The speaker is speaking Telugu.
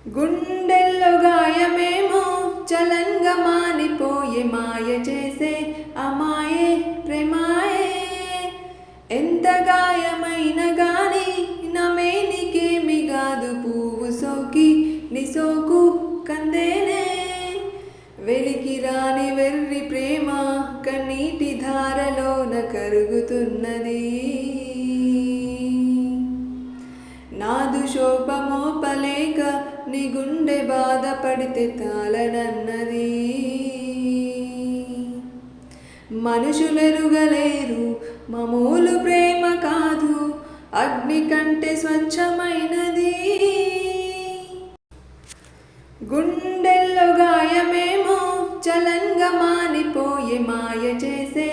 గుండెల్లో గాయమేమో చలంగా మానిపోయే మాయ చేసే అమాయే ప్రేమాయే. ఎంత గాయమైన గాని నమేనికేమి గాదు పువ్వు సోకి నీ సోకు కందేనే. వెలికి రాని వెర్రి ప్రేమ కన్నీటి ధారలోన కరుగుతున్నది. నాదు శోభమోపలేక నీ గుండె బాధపడితే తాళనన్నది. మనుషులెరుగలేరు మామూలు ప్రేమ కాదు, అగ్ని కంటే స్వచ్ఛమైనది. గుండెల్లో గాయమేమో చలంగా మానిపోయే మాయ చేసే